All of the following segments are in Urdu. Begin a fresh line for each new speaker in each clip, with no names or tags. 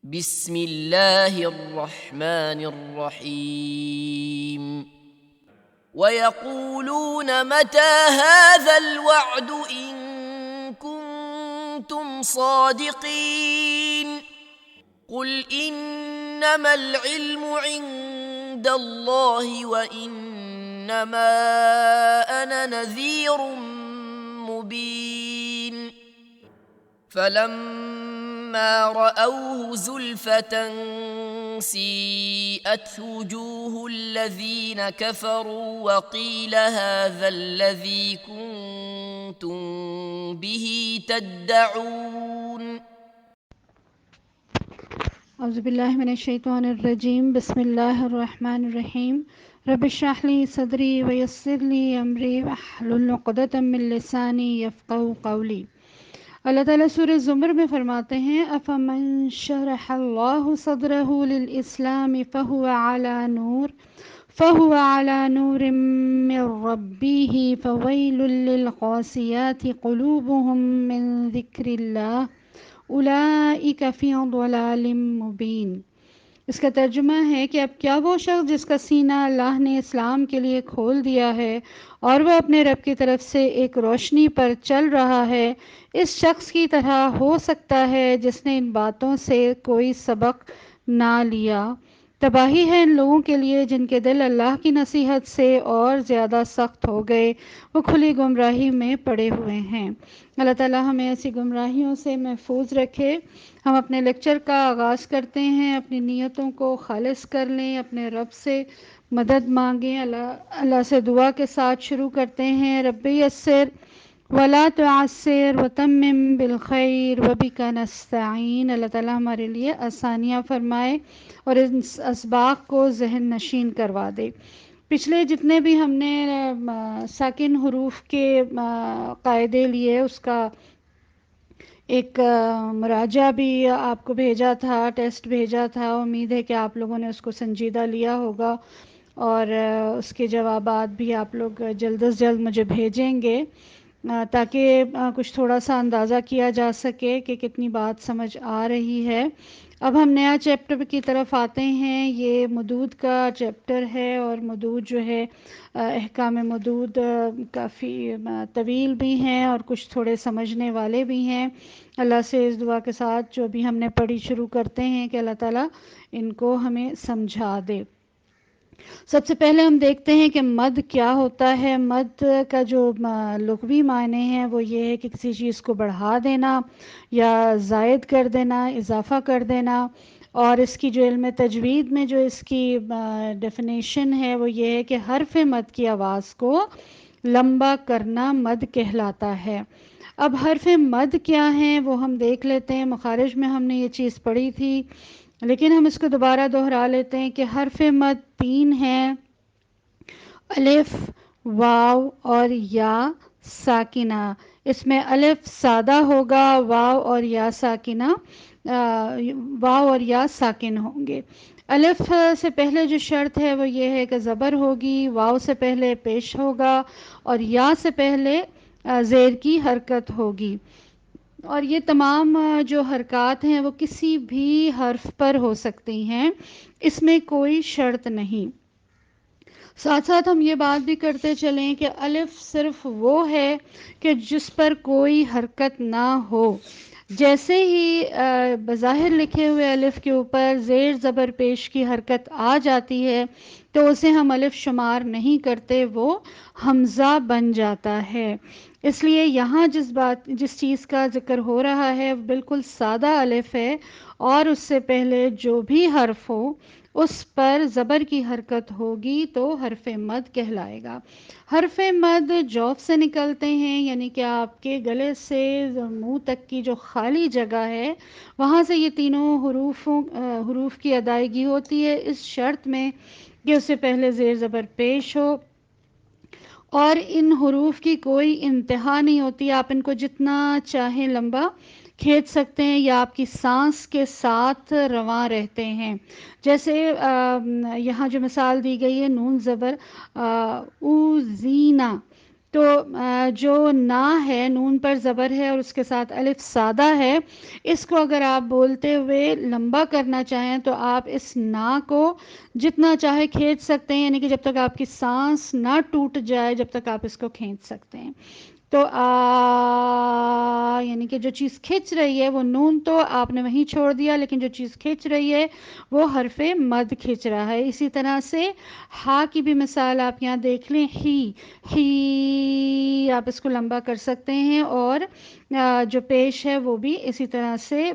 بسم اللہ الرحمن الرحیم وَيَقُولُونَ مَتَى هَذَا الْوَعْدُ إِن كُنتُمْ صَادِقِينَ قُلْ إِنَّمَا الْعِلْمُ عِندَ اللَّهِ وَإِنَّمَا أَنَا نَذِيرٌ مُبِينٌ فَلَمَّا رَأَوْهُ زُلْفَةً سِيئَتْ وُجُوهُ الَّذِينَ كَفَرُوا وَقِيلَ هَذَا الَّذِي كُنتُم بِهِ تَدَّعُونَ
اعوذ باللہ من الشیطان الرجیم بسم اللہ الرحمن الرحیم رب اشرح لی صدری ویسر لی امری واحلل عقدۃ من لسانی یفقہوا قولی۔ اللہ تعالیٰ سورہ زمر میں فرماتے ہیں افمن شرح اللہ صدرہ للاسلام فهو علی نور من ربہ فویل للقاسیات قلوبهم من ذکر اللہ اولئک فی ضلال مبین۔ اس کا ترجمہ ہے کہ اب کیا وہ شخص جس کا سینہ اللہ نے اسلام کے لیے کھول دیا ہے اور وہ اپنے رب کی طرف سے ایک روشنی پر چل رہا ہے، اس شخص کی طرح ہو سکتا ہے جس نے ان باتوں سے کوئی سبق نہ لیا؟ تباہی ہے ان لوگوں کے لیے جن کے دل اللہ کی نصیحت سے اور زیادہ سخت ہو گئے، وہ کھلی گمراہی میں پڑے ہوئے ہیں۔ اللہ تعالیٰ ہمیں ایسی گمراہیوں سے محفوظ رکھے۔ ہم اپنے لیکچر کا آغاز کرتے ہیں، اپنی نیتوں کو خالص کر لیں، اپنے رب سے مدد مانگیں، اللہ سے دعا کے ساتھ شروع کرتے ہیں۔ رب یسر ولا تعسر وتمم بالخیر وبک نستعین۔ اللہ تعالیٰ ہمارے لیے آسانیاں فرمائے اور ان اسباق کو ذہن نشین کروا دے۔ پچھلے جتنے بھی ہم نے ساکن حروف کے قاعدے لیے اس کا ایک مراجعہ بھی آپ کو بھیجا تھا، ٹیسٹ بھیجا تھا۔ امید ہے کہ آپ لوگوں نے اس کو سنجیدہ لیا ہوگا اور اس کے جوابات بھی آپ لوگ جلد از جلد مجھے بھیجیں گے تاکہ کچھ تھوڑا سا اندازہ کیا جا سکے کہ کتنی بات سمجھ آ رہی ہے۔ اب ہم نیا چیپٹر کی طرف آتے ہیں۔ یہ مدود کا چیپٹر ہے اور مدود جو ہے احکام مدود کافی طویل بھی ہیں اور کچھ تھوڑے سمجھنے والے بھی ہیں۔ اللہ سے اس دعا کے ساتھ جو بھی ہم نے پڑھی شروع کرتے ہیں کہ اللہ تعالیٰ ان کو ہمیں سمجھا دے۔ سب سے پہلے ہم دیکھتے ہیں کہ مد کیا ہوتا ہے۔ مد کا جو لغوی معنی ہے وہ یہ ہے کہ کسی چیز کو بڑھا دینا یا زائد کر دینا، اضافہ کر دینا، اور اس کی جو علم تجوید میں جو اس کی ڈیفینیشن ہے وہ یہ ہے کہ حرف مد کی آواز کو لمبا کرنا مد کہلاتا ہے۔ اب حرف مد کیا ہیں وہ ہم دیکھ لیتے ہیں۔ مخارج میں ہم نے یہ چیز پڑھی تھی لیکن ہم اس کو دوبارہ دہرا لیتے ہیں کہ حرف مد 3 ہیں: الف، واو اور یا ساکنہ۔ اس میں الف سادہ ہوگا، واو اور یا ساکن ہوں گے۔ الف سے پہلے جو شرط ہے وہ یہ ہے کہ زبر ہوگی، واو سے پہلے پیش ہوگا اور یا سے پہلے زیر کی حرکت ہوگی، اور یہ تمام جو حرکات ہیں وہ کسی بھی حرف پر ہو سکتی ہیں، اس میں کوئی شرط نہیں۔ ساتھ ساتھ ہم یہ بات بھی کرتے چلیں کہ الف صرف وہ ہے کہ جس پر کوئی حرکت نہ ہو۔ جیسے ہی بظاہر لکھے ہوئے الف کے اوپر زیر زبر پیش کی حرکت آ جاتی ہے تو اسے ہم الف شمار نہیں کرتے، وہ حمزہ بن جاتا ہے۔ اس لیے یہاں جس چیز کا ذکر ہو رہا ہے بالکل سادہ الف ہے، اور اس سے پہلے جو بھی حرف ہو اس پر زبر کی حرکت ہوگی تو حرف مد کہلائے گا۔ حرف مد جوف سے نکلتے ہیں، یعنی کہ آپ کے گلے سے منہ تک کی جو خالی جگہ ہے وہاں سے یہ تینوں حروف کی ادائیگی ہوتی ہے، اس شرط میں کہ اس سے پہلے زیر زبر پیش ہو اور ان حروف کی کوئی انتہا نہیں ہوتی۔ آپ ان کو جتنا چاہیں لمبا کھینچ سکتے ہیں یا آپ کی سانس کے ساتھ رواں رہتے ہیں۔ جیسے یہاں جو مثال دی گئی ہے نون زبر اوزینا، تو جو نا ہے، نون پر زبر ہے اور اس کے ساتھ الف سادہ ہے، اس کو اگر آپ بولتے ہوئے لمبا کرنا چاہیں تو آپ اس نا کو جتنا چاہے کھینچ سکتے ہیں، یعنی کہ جب تک آپ کی سانس نہ ٹوٹ جائے جب تک آپ اس کو کھینچ سکتے ہیں. تو یعنی کہ جو چیز کھنچ رہی ہے وہ نون تو آپ نے وہیں چھوڑ دیا، لیکن جو چیز کھنچ رہی ہے وہ حرف مد کھنچ رہا ہے. اسی طرح سے ہا کی بھی مثال آپ یہاں دیکھ لیں، ہی آپ اس کو لمبا کر سکتے ہیں، اور جو پیش ہے وہ بھی اسی طرح سے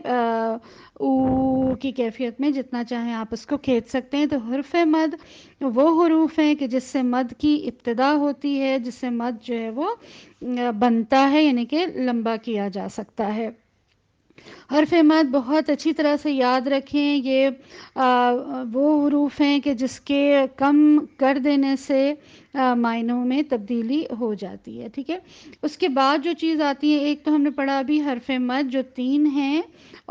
او کی کیفیت میں جتنا چاہیں آپ اس کو کھینچ سکتے ہیں. تو حرف مد وہ حروف ہیں کہ جس سے مد کی ابتدا ہوتی ہے، جس سے مد جو ہے وہ بنتا ہے، یعنی کہ لمبا کیا جا سکتا ہے. حرف مد بہت اچھی طرح سے یاد رکھیں، یہ وہ حروف ہیں کہ جس کے کم کر دینے سے معنوں میں تبدیلی ہو جاتی ہے. ٹھیک ہے، اس کے بعد جو چیز آتی ہے، ایک تو ہم نے پڑھا ابھی حرف مد جو 3 ہیں،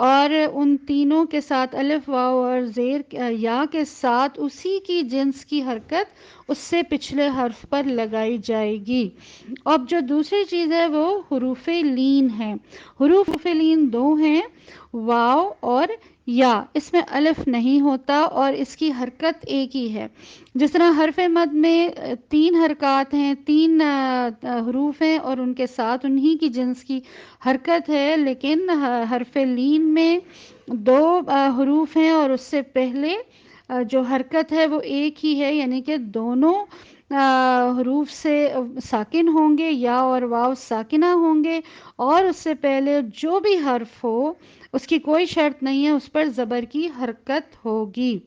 اور ان تینوں کے ساتھ الف واو اور زیر یا کے ساتھ اسی کی جنس کی حرکت اس سے پچھلے حرف پر لگائی جائے گی. اب جو دوسری چیز ہے وہ حروف لین ہے. حروف لین 2 ہیں، واو اور یا. اس میں الف نہیں ہوتا اور اس کی حرکت ایک ہی ہے. جس طرح حرف مد میں 3 حرکات ہیں، 3 حروف ہیں اور ان کے ساتھ انہی کی جنس کی حرکت ہے، لیکن حرف لین میں 2 حروف ہیں اور اس سے پہلے جو حرکت ہے وہ ایک ہی ہے، یعنی کہ دونوں حروف سے ساکن ہوں گے، یا اور واو ساکنہ ہوں گے، اور اس سے پہلے جو بھی حرف ہو اس کی کوئی شرط نہیں ہے، اس پر زبر کی حرکت ہوگی.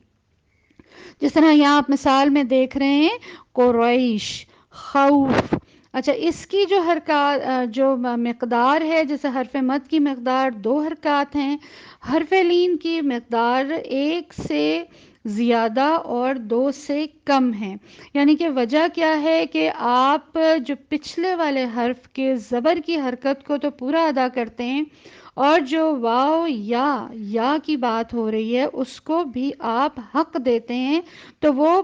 جس طرح یہاں آپ مثال میں دیکھ رہے ہیں قریش، خوف. اچھا، اس کی جو حرکات جو مقدار ہے، جیسے حرف مد کی مقدار 2 حرکات ہیں، حرف لین کی مقدار 1 سے زیادہ اور 2 سے کم ہے. یعنی کہ وجہ کیا ہے کہ آپ جو پچھلے والے حرف کے زبر کی حرکت کو تو پورا ادا کرتے ہیں، اور جو واو یا کی بات ہو رہی ہے اس کو بھی آپ حق دیتے ہیں، تو وہ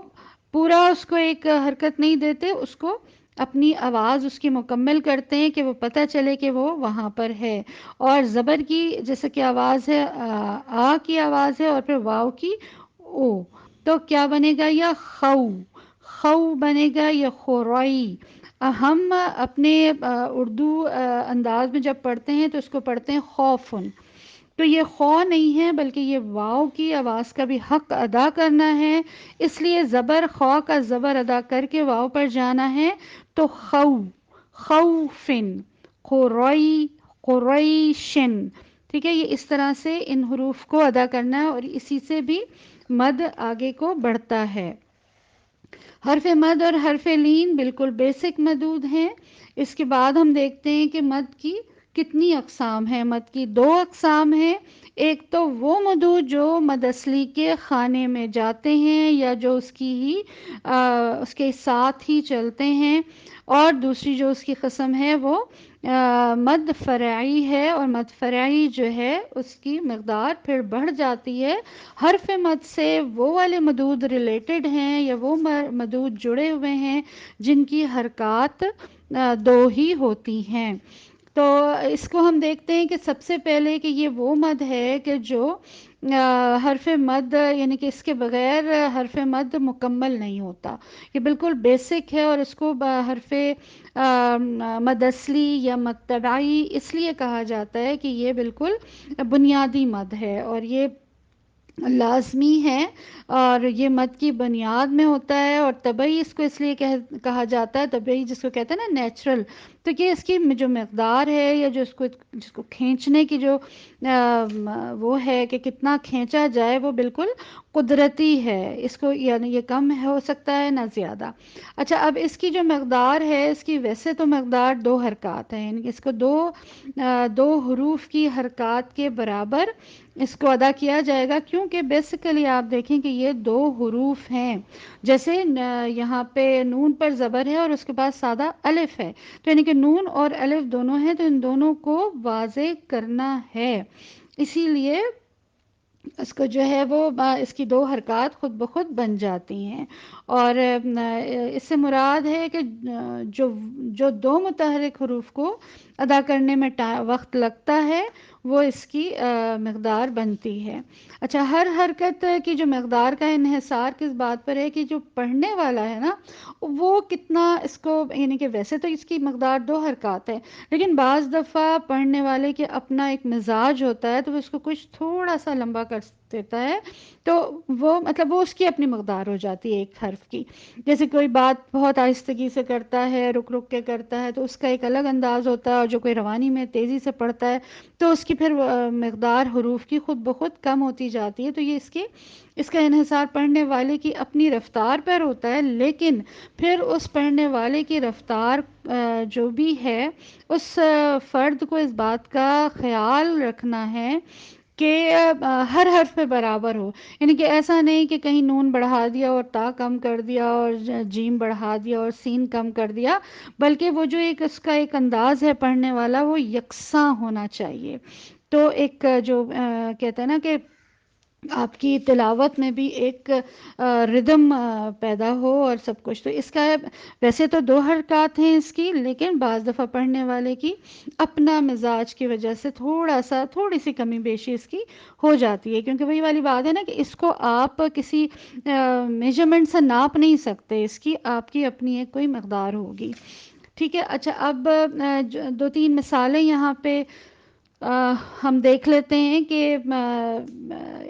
پورا اس کو ایک حرکت نہیں دیتے، اس کو اپنی آواز اس کی مکمل کرتے ہیں کہ وہ پتہ چلے کہ وہ وہاں پر ہے. اور زبر کی جیسے کہ آواز ہے آ کی آواز ہے، اور پھر واو کی او، تو کیا بنے گا؟ یا خو بنے گا، یا خورائی. ہم اپنے اردو انداز میں جب پڑھتے ہیں تو اس کو پڑھتے ہیں خوفن. تو یہ خو نہیں ہے بلکہ یہ واو کی آواز کا بھی حق ادا کرنا ہے، اس لیے زبر خو کا زبر ادا کر کے واو پر جانا ہے. تو خوفن، قریشن. ٹھیک ہے، یہ اس طرح سے ان حروف کو ادا کرنا ہے، اور اسی سے بھی مد آگے کو بڑھتا ہے. حرف مد اور حرف لین بالکل بیسک مدود ہیں. اس کے بعد ہم دیکھتے ہیں کہ مد کی کتنی اقسام ہیں. مد کی 2 اقسام ہیں. ایک تو وہ مدود جو مد اصلی کے خانے میں جاتے ہیں یا جو اس کے ساتھ ہی چلتے ہیں، اور دوسری جو اس کی قسم ہے وہ مد فرعی ہے. اور مد فرعی جو ہے اس کی مقدار پھر بڑھ جاتی ہے. حرف مد سے وہ والے مدود ریلیٹڈ ہیں یا وہ مدود جڑے ہوئے ہیں جن کی حرکات 2 ہی ہوتی ہیں. تو اس کو ہم دیکھتے ہیں کہ سب سے پہلے کہ یہ وہ مد ہے کہ جو حرف مد، یعنی کہ اس کے بغیر حرف مد مکمل نہیں ہوتا. یہ بالکل بیسک ہے، اور اس کو حرف مد اصلی یا مد تبعی اس لیے کہا جاتا ہے کہ یہ بالکل بنیادی مد ہے، اور یہ لازمی ہے، اور یہ مد کی بنیاد میں ہوتا ہے. اور طبعی اس کو اس لیے کہا جاتا ہے، طبعی جس کو کہتے ہیں نا نیچرل، تو کہ اس کی جو مقدار ہے یا جو جس کو کھینچنے کی جو وہ ہے کہ کتنا کھینچا جائے، وہ بالکل قدرتی ہے. اس کو یعنی یہ کم ہو سکتا ہے نہ زیادہ. اچھا، اب اس کی جو مقدار ہے، اس کی ویسے تو مقدار 2 حرکات ہیں، یعنی کہ اس کو 2 حروف کی حرکات کے برابر اس کو ادا کیا جائے گا، کیونکہ بیسیکلی آپ دیکھیں کہ یہ 2 حروف ہیں. جیسے یہاں پہ نون پر زبر ہے اور اس کے بعد سادہ الف ہے، تو یعنی کہ نون اور الف دونوں ہیں، تو ان دونوں کو واضح کرنا ہے. اسی لیے اس کو جو ہے وہ اس کی دو حرکات خود بخود بن جاتی ہیں، اور اس سے مراد ہے کہ جو جو دو متحرک حروف کو ادا کرنے میں وقت لگتا ہے وہ اس کی مقدار بنتی ہے۔ اچھا، ہر حرکت کی جو مقدار کا انحصار کس بات پر ہے کہ جو پڑھنے والا ہے نا وہ کتنا اس کو، یعنی کہ ویسے تو اس کی مقدار دو حرکات ہے، لیکن بعض دفعہ پڑھنے والے کے اپنا ایک مزاج ہوتا ہے تو وہ اس کو کچھ تھوڑا سا لمبا کر دیتا ہے، تو وہ مطلب وہ اس کی اپنی مقدار ہو جاتی ہے ایک حرف کی۔ جیسے کوئی بات بہت آہستگی سے کرتا ہے، رک رک کے کرتا ہے، تو اس کا ایک الگ انداز ہوتا ہے، اور جو کوئی روانی میں تیزی سے پڑھتا ہے تو اس کی پھر مقدار حروف کی خود بخود کم ہوتی جاتی ہے۔ تو یہ اس کا انحصار پڑھنے والے کی اپنی رفتار پر ہوتا ہے، لیکن پھر اس پڑھنے والے کی رفتار جو بھی ہے اس فرد کو اس بات کا خیال رکھنا ہے کہ ہر حرف پہ برابر ہو، یعنی کہ ایسا نہیں کہ کہیں نون بڑھا دیا اور تا کم کر دیا اور جیم بڑھا دیا اور سین کم کر دیا، بلکہ وہ جو ایک اس کا ایک انداز ہے پڑھنے والا وہ یکساں ہونا چاہیے۔ تو ایک جو کہتے ہیں نا کہ آپ کی تلاوت میں بھی ایک ردم پیدا ہو اور سب کچھ، تو اس کا ویسے تو دو حرکات ہیں اس کی، لیکن بعض دفعہ پڑھنے والے کی اپنا مزاج کی وجہ سے تھوڑی سی کمی بیشی اس کی ہو جاتی ہے، کیونکہ وہی والی بات ہے نا کہ اس کو آپ کسی میجرمنٹ سے ناپ نہیں سکتے، اس کی آپ کی اپنی ایک کوئی مقدار ہوگی۔ ٹھیک ہے، اچھا اب دو تین مثالیں یہاں پہ ہم دیکھ لیتے ہیں کہ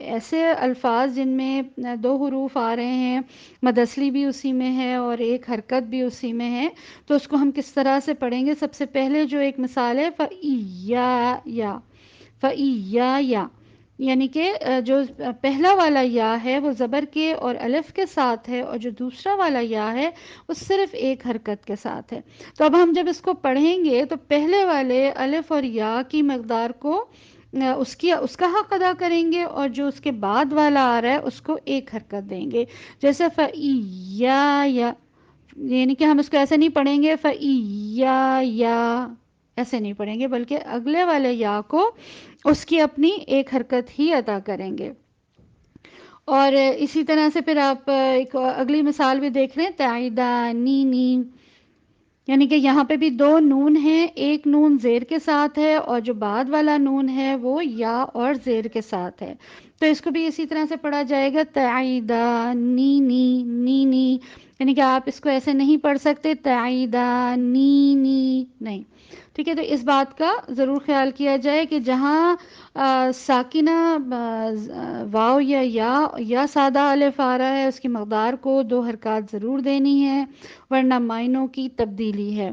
ایسے الفاظ جن میں دو حروف آ رہے ہیں، مد اصلی بھی اسی میں ہے اور ایک حرکت بھی اسی میں ہے، تو اس کو ہم کس طرح سے پڑھیں گے۔ سب سے پہلے جو ایک مثال ہے فَإِيَّايَ، فَإِيَّايَ، یعنی کہ جو پہلا والا یا ہے وہ زبر کے اور الف کے ساتھ ہے، اور جو دوسرا والا یا ہے وہ صرف ایک حرکت کے ساتھ ہے۔ تو اب ہم جب اس کو پڑھیں گے تو پہلے والے الف اور یا کی مقدار کو اس کا حق ادا کریں گے، اور جو اس کے بعد والا آ رہا ہے اس کو ایک حرکت دیں گے، جیسے فَإِيَّايَ، یعنی کہ ہم اس کو ایسے نہیں پڑھیں گے فَإِيَّايَ، ایسے نہیں پڑھیں گے، بلکہ اگلے والے یا کو اس کی اپنی ایک حرکت ہی ادا کریں گے۔ اور اسی طرح سے پھر آپ ایک اگلی مثال بھی دیکھ رہے ہیں، تعیدانینی، یعنی کہ یہاں پہ بھی دو نون ہیں، ایک نون زیر کے ساتھ ہے اور جو بعد والا نون ہے وہ یا اور زیر کے ساتھ ہے، تو اس کو بھی اسی طرح سے پڑھا جائے گا تعیدانینی، نینی، یعنی کہ آپ اس کو ایسے نہیں پڑھ سکتے تعیدانینی، نہیں۔ ٹھیک ہے، تو اس بات کا ضرور خیال کیا جائے کہ جہاں ساکنہ واو یا سادہ الف آ رہا ہے اس کی مقدار کو دو حرکات ضرور دینی ہے، ورنہ معنوں کی تبدیلی ہے۔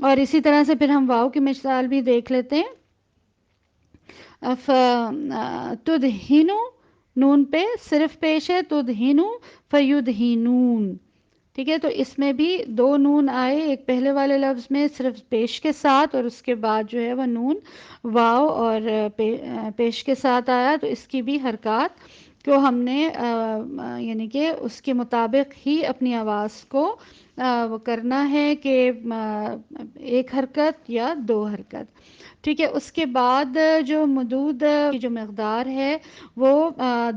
اور اسی طرح سے پھر ہم واو کی مثال بھی دیکھ لیتے ہیں، تدہینو، نون پہ صرف پیش ہے، تدہینو فیدہینون۔ ٹھیک ہے، تو اس میں بھی دو نون آئے، ایک پہلے والے لفظ میں صرف پیش کے ساتھ، اور اس کے بعد جو ہے وہ نون واو اور پیش کے ساتھ آیا، تو اس کی بھی حرکات کو ہم نے یعنی کہ اس کے مطابق ہی اپنی آواز کو وہ کرنا ہے کہ ایک حرکت یا دو حرکت۔ ٹھیک ہے، اس کے بعد جو مدود کی جو مقدار ہے وہ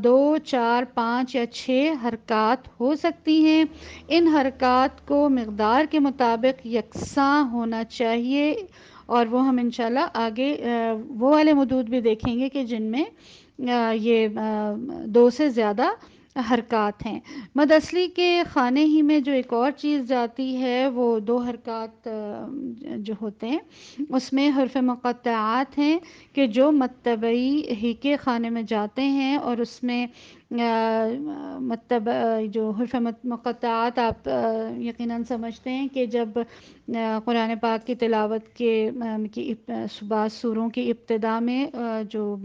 2، 4، 5 یا 6 حرکات ہو سکتی ہیں۔ ان حرکات کو مقدار کے مطابق یکساں ہونا چاہیے، اور وہ ہم انشاءاللہ آگے وہ والے مدود بھی دیکھیں گے کہ جن میں یہ 2 سے زیادہ حرکات ہیں۔ مد اصلی کے خانے ہی میں جو ایک اور چیز جاتی ہے وہ 2 حرکات جو ہوتے ہیں اس میں حرف مقطعات ہیں کہ جو متبعی ہی کے خانے میں جاتے ہیں، اور اس میں جو حرف مقطعات آپ یقیناً سمجھتے ہیں کہ جب قرآن پاک کی تلاوت کی بعض سوروں کی ابتدا میں جو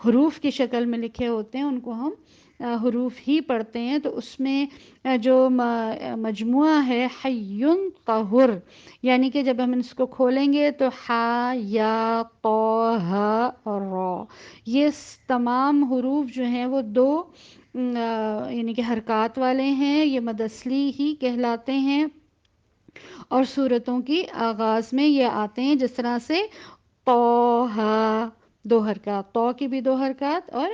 حروف کی شکل میں لکھے ہوتے ہیں ان کو ہم حروف ہی پڑھتے ہیں، تو اس میں جو مجموعہ ہے حیٌ طہر، یعنی کہ جب ہم اس کو کھولیں گے تو ہا، یا، طا، ہا اور را، یہ تمام حروف جو ہیں وہ 2 یعنی کہ حرکات والے ہیں، یہ مد اصلی ہی کہلاتے ہیں، اور صورتوں کی آغاز میں یہ آتے ہیں، جس طرح سے طٰہٰ، 2 حرکات، تو کی بھی 2 حرکات اور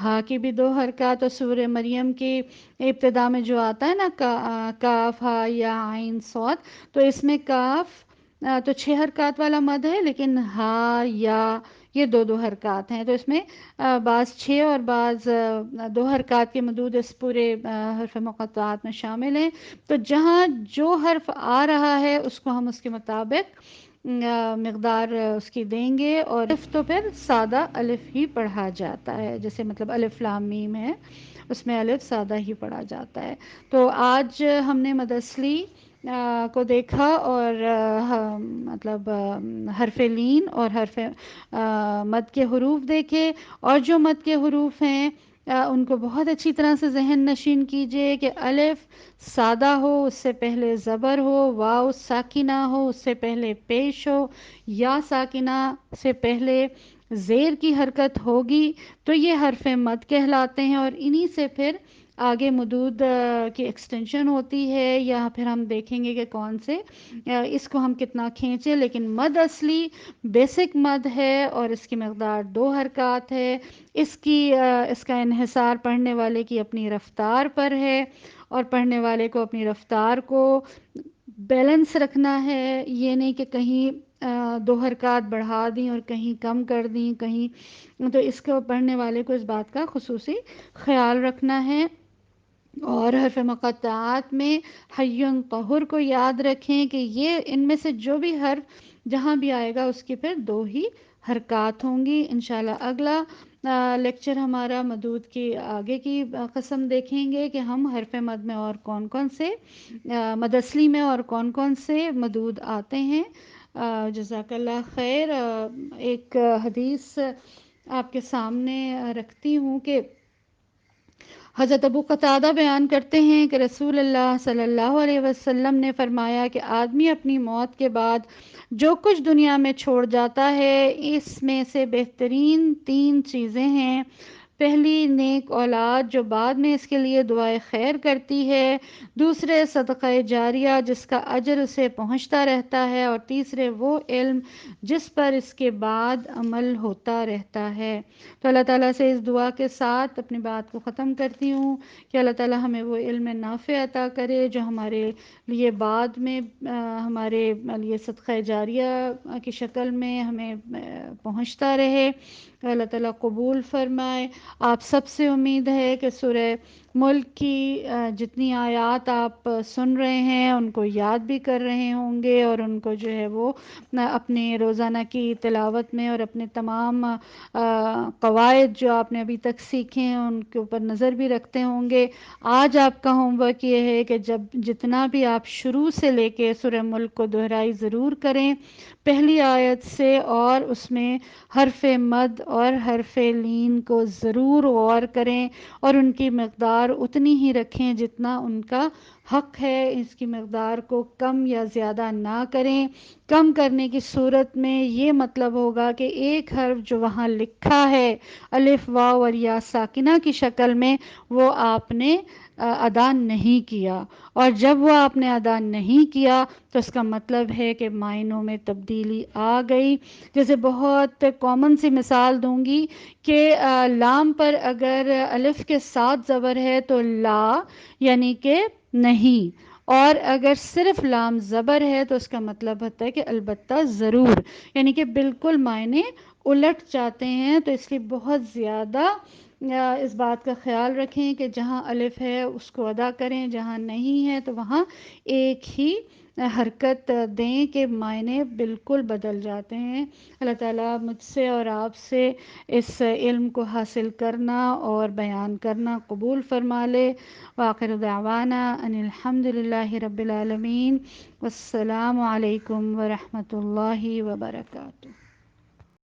ہا کی بھی 2 حرکات. اور سورہ مریم کی ابتدا میں جو آتا ہے نا کاف ہا یا عین صاد، تو اس میں کاف تو 6 حرکات والا مد ہے، لیکن ہا یا یہ 2 حرکات ہیں. تو اس میں بعض 6 اور بعض 2 حرکات کے مدود اس پورے حرف مقطعات میں شامل ہیں. تو جہاں جو حرف آ رہا ہے اس کو ہم اس کے مطابق مقدار اس کی دیں گے. اور الف تو پھر سادہ الف ہی پڑھا جاتا ہے، جیسے مطلب الف لام میم ہے، اس میں الف سادہ ہی پڑھا جاتا ہے. تو آج ہم نے مد اصلی کو دیکھا، اور مطلب حرف لین اور حرف مد کے حروف دیکھے. اور جو مد کے حروف ہیں ان کو بہت اچھی طرح سے ذہن نشین کیجئے کہ الف سادہ ہو اس سے پہلے زبر ہو، واو ساکنہ ہو اس سے پہلے پیش ہو، یا ساکنہ سے پہلے زیر کی حرکت ہوگی تو یہ حرف مد کہلاتے ہیں. اور انہی سے پھر آگے مدود کی ایکسٹینشن ہوتی ہے، یا پھر ہم دیکھیں گے کہ کون سے اس کو ہم کتنا کھینچیں. لیکن مد اصلی بیسک مد ہے اور اس کی مقدار 2 حرکات ہے. اس کا انحصار پڑھنے والے کی اپنی رفتار پر ہے، اور پڑھنے والے کو اپنی رفتار کو بیلنس رکھنا ہے. یہ نہیں کہ کہیں 2 حرکات بڑھا دیں اور کہیں کم کر دیں کہیں، تو اس کو پڑھنے والے کو اس بات کا خصوصی خیال رکھنا ہے. اور حرف مقطعات میں حی طہر کو یاد رکھیں کہ یہ ان میں سے جو بھی حرف جہاں بھی آئے گا اس کی پھر 2 ہی حرکات ہوں گی. انشاءاللہ اگلا لیکچر ہمارا مدود کی آگے کی قسم دیکھیں گے کہ ہم حرف مد میں اور کون کون سے مد اصلی میں اور کون کون سے مدود آتے ہیں. جزاک اللہ خیر. ایک حدیث آپ کے سامنے رکھتی ہوں کہ حضرت ابو قتادہ بیان کرتے ہیں کہ رسول اللہ صلی اللہ علیہ وسلم نے فرمایا کہ آدمی اپنی موت کے بعد جو کچھ دنیا میں چھوڑ جاتا ہے اس میں سے بہترین 3 چیزیں ہیں. پہلی نیک اولاد جو بعد میں اس کے لیے دعائے خیر کرتی ہے، دوسرے صدقہ جاریہ جس کا اجر اسے پہنچتا رہتا ہے، اور تیسرے وہ علم جس پر اس کے بعد عمل ہوتا رہتا ہے. تو اللہ تعالیٰ سے اس دعا کے ساتھ اپنی بات کو ختم کرتی ہوں کہ اللہ تعالیٰ ہمیں وہ علم نافع عطا کرے جو ہمارے لیے بعد میں ہمارے لیے صدقہ جاریہ کی شکل میں ہمیں پہنچتا رہے. اللہ تعالیٰ قبول فرمائے. آپ سب سے امید ہے کہ سورہ ملک کی جتنی آیات آپ سن رہے ہیں ان کو یاد بھی کر رہے ہوں گے، اور ان کو جو ہے وہ اپنے روزانہ کی تلاوت میں اور اپنے تمام قواعد جو آپ نے ابھی تک سیکھے ہیں ان کے اوپر نظر بھی رکھتے ہوں گے. آج آپ کا ہوم ورک یہ ہے کہ جتنا بھی آپ شروع سے لے کے سورہ ملک کو دہرائی ضرور کریں، پہلی آیت سے، اور اس میں حرف مد اور حرف لین کو ضرور غور کریں اور ان کی مقدار اتنی ہی رکھیں جتنا ان کا حق ہے. اس کی مقدار کو کم یا زیادہ نہ کریں. کم کرنے کی صورت میں یہ مطلب ہوگا کہ ایک حرف جو وہاں لکھا ہے الف واو اور یا ساکنہ کی شکل میں وہ آپ نے ادا نہیں کیا، اور جب وہ آپ نے ادا نہیں کیا تو اس کا مطلب ہے کہ معنوں میں تبدیلی آ گئی. جیسے بہت کامن سی مثال دوں گی کہ لام پر اگر الف کے ساتھ زبر ہے تو لا یعنی کہ نہیں، اور اگر صرف لام زبر ہے تو اس کا مطلب ہوتا ہے کہ البتہ ضرور، یعنی کہ بالکل معنی الٹ جاتے ہیں. تو اس لیے بہت زیادہ اس بات کا خیال رکھیں کہ جہاں الف ہے اس کو ادا کریں، جہاں نہیں ہے تو وہاں ایک ہی حرکت دیں کہ معنی بالکل بدل جاتے ہیں. اللہ تعالیٰ مجھ سے اور آپ سے اس علم کو حاصل کرنا اور بیان کرنا قبول فرما لے. وآخر دعوانا ان الحمد للہ رب العالمین. والسلام علیکم ورحمۃ اللہ وبرکاتہ.